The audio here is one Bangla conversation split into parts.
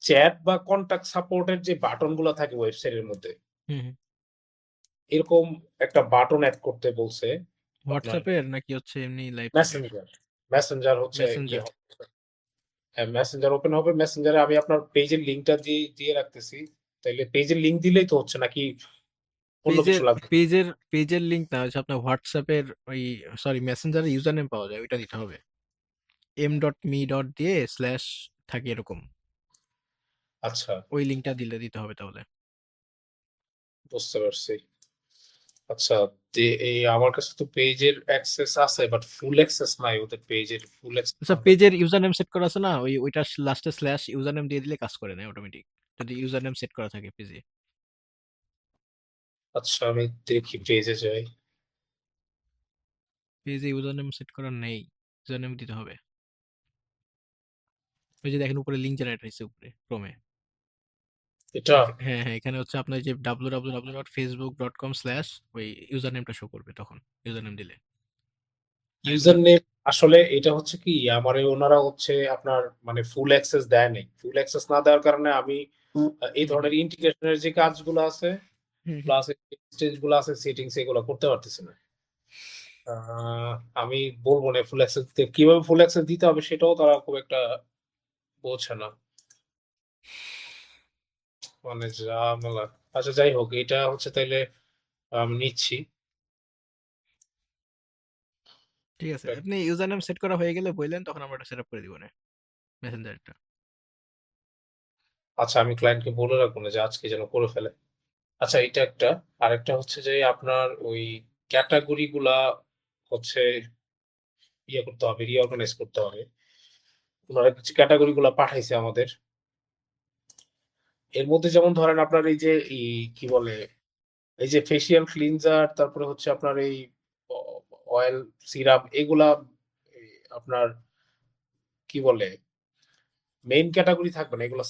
চ্যাট বা কন্টাক্ট সাপোর্টের যে বাটনগুলো থাকে ওয়েবসাইটের মধ্যে, হুম, হুম। এরকম একটা বাটন এড করতে বলছে আপনার WhatsApp এর নাকি হচ্ছে এমনি লাইভ চ্যাটের? মেসেঞ্জার। মেসেঞ্জার হচ্ছে ইয়ে মেসেঞ্জার। হবে। হ্যাঁ, মেসেঞ্জার ওপেন হবে। মেসেঞ্জারে আমি আপনার পেজের লিংকটা দিয়ে রাখতেছি। তাইলে পেজের লিংক দিলেই তো হচ্ছে নাকি অন্য পেজের কিছু লাগবে? পেজের পেজের লিংক না হচ্ছে আপনার হোয়াটসঅ্যাপ এর ওই সরি মেসেঞ্জারের ইউজার নেম পাওয়া যায় ওইটা দিতে হবে। m.me দিয়ে স্ল্যাশ থাকে এরকম, আচ্ছা, ওই লিংকটা দিতে হবে তাহলে। বুঝতে পারছি। আচ্ছা, এই আমার কাছে তো পেজের অ্যাক্সেস আছে বাট ফুল অ্যাক্সেস নাই ওদের পেজের ফুল অ্যাক্সেস আচ্ছা, না থাকলে। পেজের ইউজার নেম সেট করা আছে না, ওইটার লাস্টে স্ল্যাশ ইউজার নেম দিয়ে দিলে কাজ করে না অটোমেটিক, যদি ইউজার নেম সেট করা থাকে পেজে। আচ্ছা, আমি দেখি পেজে যাই। পেজে ইউজার নেম সেট করা নেই, ইউজার নেম দিতে হবে। ওই যে দেখেন উপরে লিংক জেনারেট হয়েছে উপরে ক্রমে। এটা হ্যাঁ হ্যাঁ, এখানে হচ্ছে আপনার যে www.facebook.com স্ল্যাশ ওই ইউজার নেমটা শো করবে তখন, ইউজার নেম দিলে। ইউজার নেম আসলে এটা হচ্ছে কি আমার ওনারা হচ্ছে আপনার মানে ফুল অ্যাক্সেস দেয় নাই। ফুল অ্যাক্সেস না দেওয়ার কারণে আমি এই হুম হুম ধরনের ইন্টিগ্রেশনের যে কাজগুলো আছে হুম হুম। প্লাস স্টেজ গুলো আছে সেটিংস এগুলো করতে পারতেছি না। আমি বলবো না ফুল অ্যাক্সেস দিতে কিভাবে ফুল অ্যাক্সেস দিতে হবে সেটাও তারা খুব একটা বোঝে না। মানে ঝামেলা। আচ্ছা যাই হোক এটা হচ্ছে তাইলে আমি নিচ্ছি। ঠিক আছে, আপনি ইউজার নেম সেট করা হয়ে গেলে বললেন, তখন আমরা এটা সেট আপ করে দিব না মেসেঞ্জারটা। আচ্ছা আমি ক্লায়েন্টকে বলে রাখবো না যে আজকে যেন করে ফেলে। আচ্ছা এটা একটা আরেকটা হচ্ছে যে আপনার ওই ক্যাটাগরি গুলা হচ্ছে ইয়ে করতে হবে রিঅর্গানাইজ করতে হবে। ওনারা কিছু ক্যাটাগরি গুলা পাঠাইছে আমাদের। এর মধ্যে যেমন ধরেন আপনার এই যে কি বলে এই যে ফেসিয়াল ক্লিনজার তারপরে হচ্ছে আপনার এই অ অয়েল সিরাম এগুলা এই আপনার কি বলে মেইন ক্যাটেগরি থাকবে না। এগুলো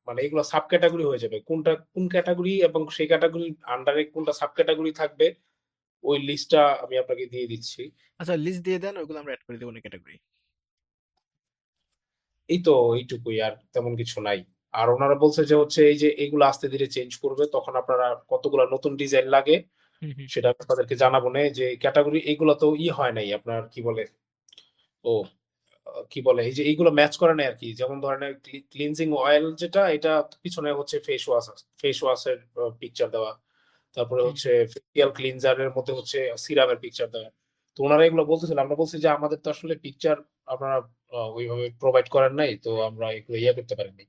মানে এগুলো সাব ক্যাটেগরি হয়ে যাবে। কোনটা কোন ক্যাটেগরি এবং সেই ক্যাটেগরির আন্ডারে কোনটা সাব ক্যাটেগরি থাকবে ওই লিস্টটা আমি আপনাকে দিয়ে দিচ্ছি। আচ্ছা, লিস্ট দিয়ে দেন, ওইগুলো আমরা অ্যাড করে দেবো না ক্যাটাগরি। এই তো এইটুকুই আর তেমন কিছু নাই। আর ওনারা বলছে যে হচ্ছে এই যে এগুলো আস্তে ধীরে চেঞ্জ করবে তখন আপনারা কতগুলা নতুন ডিজাইন লাগে হুম হুম। সেটা আমি আপনাদেরকে জানাবো নে যে ক্যাটেগরি এগুলো তো হয় নাই আপনার কি বলে ও কি বলে এই যে এইগুলো ম্যাচ করে নাই আরকি। যেমন ধরেন ক্লিনজিং অয়েল যেটা এটা পিছনে হচ্ছে ফেস ওয়াশ এর পিকচার দেওয়া। তারপরে হুম হচ্ছে হুম। ফেসিয়াল ক্লিনজার এর মধ্যে হচ্ছে সিরামের পিকচার দেওয়া। তো উনারা এগুলো বলতেছিল। আমরা বলছি যে আমাদের তো আসলে পিকচার আপনারা ওইভাবে প্রোভাইড করেন নাই। তো আমরা এগুলো করতে পারিনি।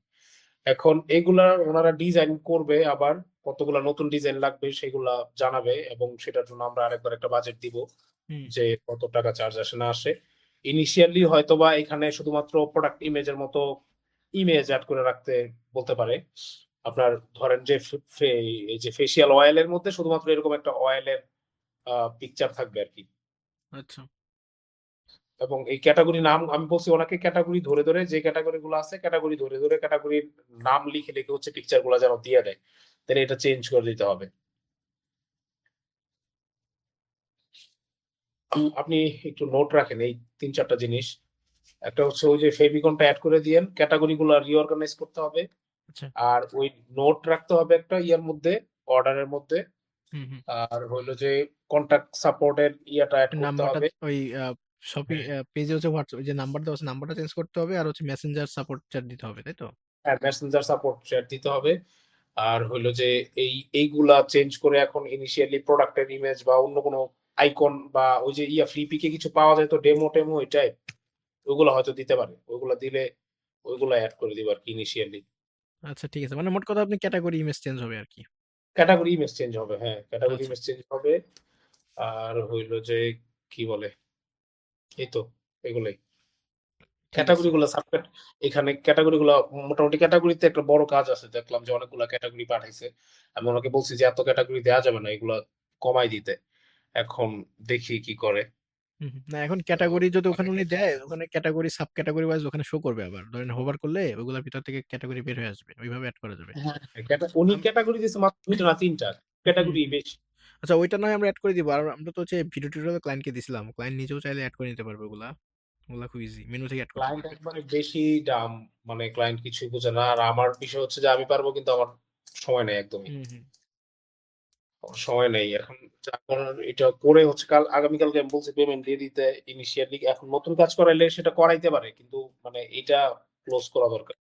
এখন এগুলা ওনারা ডিজাইন করবে আবার কতগুলা নতুন ডিজাইন লাগবে সেগুলা জানাবে এবং সেটার জন্য আমরা আরেকবার একটা বাজেট দিব। হুম। যে কত টাকা চার্জ আসে না আসে। ইনিশিয়ালি হয়তোবা এখানে শুধুমাত্র প্রোডাক্ট ইমেজের মতো ইমেজ এড করে রাখতে বলতে পারে। আপনার ধরেন যে এই যে ফেসিয়াল অয়েল এর মধ্যে শুধুমাত্র এরকম একটা অয়েলের পিকচার থাকবে আরকি। আচ্ছা। এবং এই ক্যাটেগরি নাম আমি বলছি ওনাকে ক্যাটেগরি ধরে যে ক্যাটেগরি গুলো আছে ক্যাটেগরি ধরে ক্যাটেগরির নাম লিখে হচ্ছে পিকচার গুলা যেন দিয়ে দেয়। তাহলে এটা চেঞ্জ করে দিতে হবে। আপনি একটু নোট রাখেন এই ৩-৪ টা জিনিস। একটা হচ্ছে ওই যে ফেভিকনটা এড করে দিয়েন। ক্যাটেগরি গুলা রিঅর্গানাইজ করতে হবে। আচ্ছা। আর ওই নোট রাখতে হবে একটা ইয়ার মধ্যে, অর্ডারের মধ্যে। হুম হুম। আর হইলো যে কনট্যাক্ট সাপোর্ট এর ইয়াটা এড করতে নাম্বারটা হবে। ওই শপিং হ্যাঁ, পেজে হচ্ছে হোয়াটসঅ্যাপ যে নাম্বার দেওয়া আছে নাম্বারটা চেঞ্জ করতে হবে, আর হচ্ছে মেসেঞ্জার সাপোর্ট চ্যাট দিতে হবে, তাই তো? হ্যাঁ, মেসেঞ্জার সাপোর্ট শেয়ার দিতে হবে। আর হইলো যে এইগুলা চেঞ্জ করে এখন ইনিশিয়ালি প্রোডাক্টের ইমেজ বা অন্য কোনো আইকন বা ওই যে ফ্রি পিকে কিছু পাওয়া যায় তো ডেমো ওই টাইপ ওগুলো হয়তো দিতে পারে। ওইগুলা দিলে ওইগুলা এড করে দিব আরকি ইনিশিয়ালি। আচ্ছা ঠিক আছে, মানে মোট কথা আপনি ক্যাটাগরি ইমেজ চেঞ্জ হবে আর কি। ক্যাটেগরি ইমেজ চেঞ্জ হবে। হ্যাঁ, ক্যাটেগরি আচ্ছা ইমেজ চেঞ্জ হবে। আর হইলো যে কি বলে? এই তো এগুলাই। ঠিক আছে। ক্যাটেগরি গুলা এখানে ক্যাটেগরি গুলা মোটামুটি ক্যাটেগরিতে একটা বড় কাজ আছে। দেখলাম যে অনেকগুলা ক্যাটেগরি পাঠাইছে। আমি ওনাকে বলছি যে এত ক্যাটেগরি দেয়া যাবে না। এগুলা কমায় দিতে। এখন দেখি কি করে। হুম হুম। না, এখন তো ক্যাটাগরি যদি ওখানে উনি দেয়, ওখানে ক্যাটাগরি সাব ক্যাটাগরি ওয়াইজ ওখানে শো করবে, আবার ধরেন হোভার করলে ওইগুলোর ভিতর থেকে ক্যাটাগরি বের হয়ে আসবে, ওইভাবে অ্যাড করা যাবে। হ্যাঁ, উনি আম- ক্যাটেগরি দিছে মাত্র ২ টা না ৩ টা। হুম ক্যাটেগরি হুম। বেশি। আচ্ছা, ওইটা নয় আমরা অ্যাড করে দিব, আর আমরা তো হচ্ছে ভিডিও টিডিও ক্লায়েন্টকে দিছিলাম, ক্লায়েন্ট নিজেও চাইলে অ্যাড করে নিতে পারবে ওগুলা। ওগুলা খুব ইজি, মেনু থেকে অ্যাড করতে ক্লায়েন্ট পারবেন। একবারে বেশি ডাম, মানে ক্লায়েন্ট কিছুই বোঝে না। আর আমার বিষয় হচ্ছে যে আমি পারবো কিন্তু আমার সময় নেই একদমই। হুম, হুম। আমার সময় নেই। এখন যা করার এটা করে হচ্ছে আগামীকালকে আমি বলছি পেমেন্ট দিয়ে দিতে ইনিশিয়ালি। এখন নতুন কাজ করাইলে সেটা করাইতে পারে। কিন্তু মানে এটা ক্লোজ করা দরকার।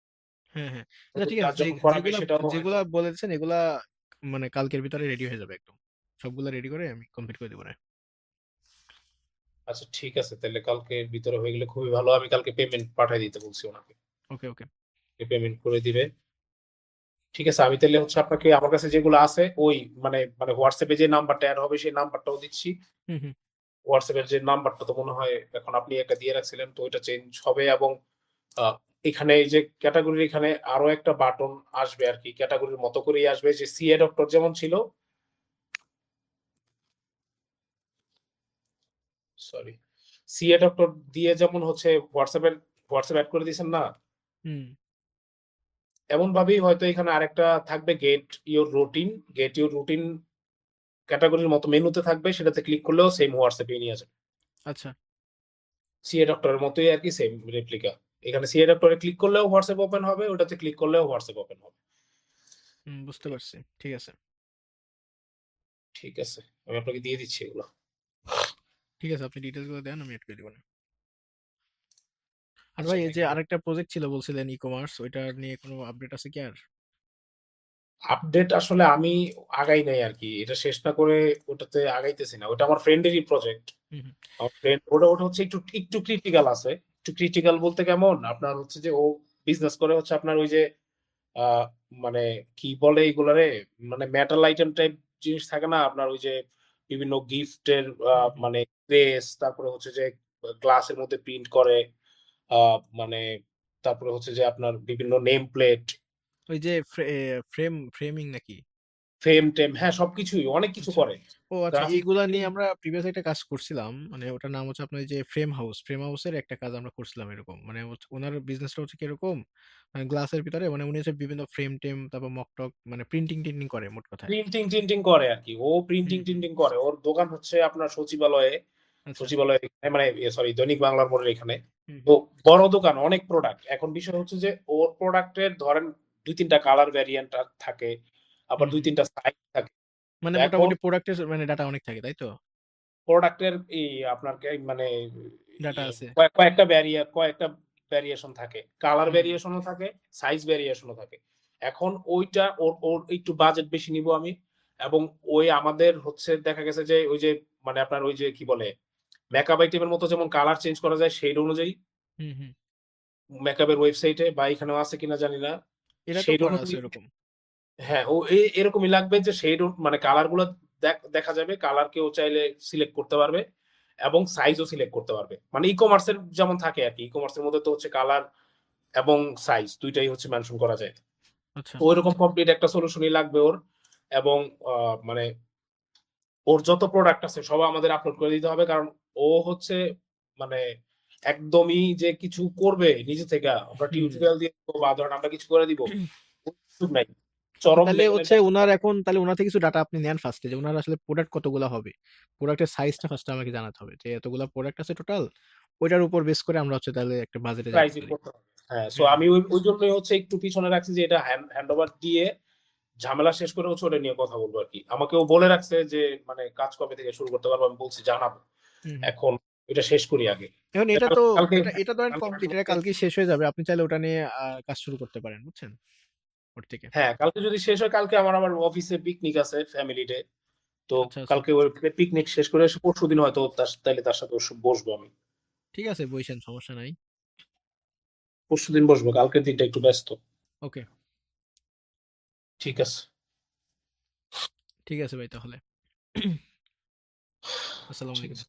হ্যাঁ, হ্যাঁ। আচ্ছা নতুন ঠিক আছে। কাজ যখন করাবে যেগুলা সেটাও হয়তো যেগুলা বলেছেন এগুলা মানে কালকের ভিতরে রেডি হয়ে যাবে একদম। সবগুলা রেডি করে আমি কমপ্লিট করে দিব না। আচ্ছা ঠিক আছে। তাহলে কালকের ভিতরে হয়ে গেলে খুবই ভালো। আমি কালকে পেমেন্ট পাঠায় দিতে বলছি ওনাকে। ওকে, ওকে। পেমেন্ট করে দিবে। ঠিক আছে। আমি তাহলে হচ্ছে আপনাকে আমার কাছে যেগুলো আছে ওই মানে হোয়াটসঅ্যাপে যে নাম্বারটা এড হবে সেই নাম্বারটাও দিচ্ছি। হুম, হুম। হোয়াটসঅ্যাপের যে নাম্বারটা তো মনে হয় এখন আপনি একটা দিয়ে রাখছিলেন, তো ওইটা চেঞ্জ হবে। এবং এখানে এই যে ক্যাটাগরির এখানে আরো একটা বাটন আসবে আর কি, ক্যাটাগরির মতো করেই আসবে, যে সিএ ডক্টর যেমন ছিল, সরি, সিএ ডক্টর দিয়ে যেমন হচ্ছে হোয়াটসঅ্যাপ অ্যাড করে দিয়েছেন না, হুম। এমন ভাবেই হয়তো এখানে আরেকটা থাকবে, গেট ইউর রুটিন ক্যাটাগরির মতো মেনুতে থাকবে, সেটাতে ক্লিক করলেও সেম হোয়াটসঅ্যাপে নিয়ে যাবে। আচ্ছা। সিএ ডক্টরের মতোই আর কি, সেম রেপ্লিকা। এখানে সিএ ডক্টরে ক্লিক করলেও হোয়াটসঅ্যাপ ওপেন হবে, ওটাতে ক্লিক করলেও হোয়াটসঅ্যাপ ওপেন হবে। হুম, বুঝতে পারছি। ঠিক আছে। ঠিক আছে, আমি আপনাকে দিয়ে দিচ্ছি এগুলো। ঠিক আছে, আপনি ডিটেইলস গুলো দেন, আমি এড করে দিব না। আর আচ্ছা ভাই এই থ্যাংক যে ইউ। আরেকটা প্রজেক্ট ছিল বলছিলেন ই-কমার্স, ওইটা নিয়ে কোনো আপডেট আছে কি আর? আপডেট আসলে আমি আগাই নাই আর কি, এটা শেষ না করে ওটাতে আগাইতেছি না। ওটা আমার ফ্রেন্ডেরই প্রজেক্ট। হুম, হুম। আমার ফ্রেন্ড ওটা ওটা হচ্ছে একটু একটু ক্রিটিক্যাল আছে। একটু ক্রিটিক্যাল বলতে কেমন, আপনার হচ্ছে যে ও বিজনেস করে হচ্ছে আপনার ওই যে আহ, মানে কি বলে এইগুলারে, মানে মেটাল আইটেম টাইপ জিনিস থাকে না আপনার, ওই যে বিভিন্ন গিফটের হুম, হুম। মানে ক্রেস, তারপরে হচ্ছে যে গ্লাসের মধ্যে প্রিন্ট করে, মানে তারপরে হচ্ছে যে আপনার বিভিন্ন নেম প্লেট, ওই যে ফ্রেমিং নাকি? ফ্রেম টেম, হ্যাঁ সবকিছুই অনেক কিছু আচ্ছা। করে। ও আচ্ছা, গ্রাফিক এইগুলা ডিজাইনিং। নিয়ে আমরা প্রিভিয়াস একটা কাজ করছিলাম। মানে ওটার নাম হচ্ছে আপনার ওই যে ফ্রেম হাউসের একটা কাজ আমরা করছিলাম এরকম। মানে ওনার বিজনেসটা হচ্ছে কিরকম, মানে গ্লাসের ভিতরে মানে উনি হচ্ছে বিভিন্ন ফ্রেম টেম তারপর মকটক মানে প্রিন্টিং টিন্টিং করে মোট কথায়। প্রিন্টিং টিন্টিং করে আর কি, ও প্রিন্টিং হুম, হুম। টিন্টিং করে। ওর দোকান হচ্ছে আপনার সচিবালয়ে, আচ্ছা। সচিবালয়ে মানে সরি দৈনিক বাংলার মোড়ের এখানে। হুম, তো হুম। বড় দোকান, অনেক প্রোডাক্ট। এখন বিষয় হচ্ছে যে ওর প্রোডাক্টের ধরেন দুই তিনটা কালার ভ্যারিয়েন্ট থাকে, আবার হুম, দুই হুম। তিনটা সাইজ থাকে। মানে তো এখন মোটামুটি প্রোডাক্টের মানে ডাটা অনেক থাকে, তাই তো? প্রোডাক্টের আপনার মানে ডাটা আছে। কয়েকটা ভ্যারিয়েশন থাকে, কালার হুম, হুম। ভ্যারিয়েশনও থাকে, সাইজ ভ্যারিয়েশনও থাকে। এখন ওইটা ওর ওর একটু বাজেট বেশি নিব আমি। এবং ওই আমাদের হচ্ছে দেখা গেছে যে ওই যে মানে আপনার ওই যে কি বলে মেকআপ আইটেমের মতো যেমন কালার চেঞ্জ করা যায় সেই অনুযায়ী, হুম, হুম। মেকআপের ওয়েবসাইটে বা এখানেও আছে কিনা জানি না, এটা তো সেই করা আছে অনুযায়ী। এরকম। হ্যাঁ, ও এরকমই লাগবে যে মানে কালার গুলো দেখা যাবে, কালার কেউ চাইলে সিলেক্ট করতে পারবে এবং সাইজও সিলেক্ট করতে পারবে। মানে ই-কমার্স এর যেমন থাকে আর কি, ই-কমার্স এর মধ্যে তো হচ্ছে কালার এবং সাইজ দুইটাই হচ্ছে মেনশন করা যায়। আচ্ছা। তো ওইরকম কমপ্লিট একটা সলিউশনই লাগবে ওর। এবং মানে ওর যত প্রোডাক্ট আছে সব আমাদের আপলোড করে দিতে হবে, কারণ ও হচ্ছে মানে একদমই যে কিছু করবে নিজে থেকে, আমরা হুম। টিউটোরিয়াল দিয়ে দিবো বা ধরেন আমরা কিছু করে দিব, ওই সুযোগ নাই। আচ্ছা, চরম তাহলে লেভেলের হচ্ছে উনার এখন তাহলে উনার থেকে কিছু ডাটা আপনি নেন ফার্স্টে, যে উনার আসলে প্রোডাক্ট কতগুলো হবে, প্রোডাক্টের সাইজটা ফার্স্টে আমাকে জানাতে হবে যে এতগুলা প্রোডাক্ট আছে টোটাল। ওইটার উপর বেস করে আমরা হচ্ছে তাহলে একটা বাজেটে যাইতে প্রাইজিং পারি। করতে হবে। হ্যাঁ, সো হুম, আমি ওই জন্যই হচ্ছে একটু পিছনে রাখছি যে এটা হ্যান্ড ওভার দিয়ে ঝামেলা শেষ করে হচ্ছে ওটা নিয়ে কথা বলবো আর কি। আমাকেও বলে রাখছে যে মানে কাজ কবে থেকে শুরু করতে পারবো, আমি বলছি জানাবো। হুম, হুম। এখন এটা শেষ করি আগে। এখন এটা তো কালকে এটা এটা ধরেন কমপ্লিট, এটা কালকে কালকে শেষ হয়ে যাবে, আপনি চাইলে ওটা নিয়ে কাজ শুরু করতে পারেন, বুঝছেন, ওর থেকে। হ্যাঁ, কালকে যদি শেষ হয়, কালকে আমার আবার অফিসে পিকনিক আছে ফ্যামিলি ডে। তো আচ্ছা, আচ্ছা। কালকে ওই পিকনিক শেষ করে এসে পরশুদিন হয়তো তাইলে তার সাথে বসবো আমি। ঠিক আছে, বইসেন, সমস্যা নাই। পরশুদিন বসবো, কালকের দিনটা একটু ব্যস্ত। ওকে। ঠিক আছে। ঠিক আছে ভাই, তাহলে আসসালামু ঠিক আলাইকুম। আছে।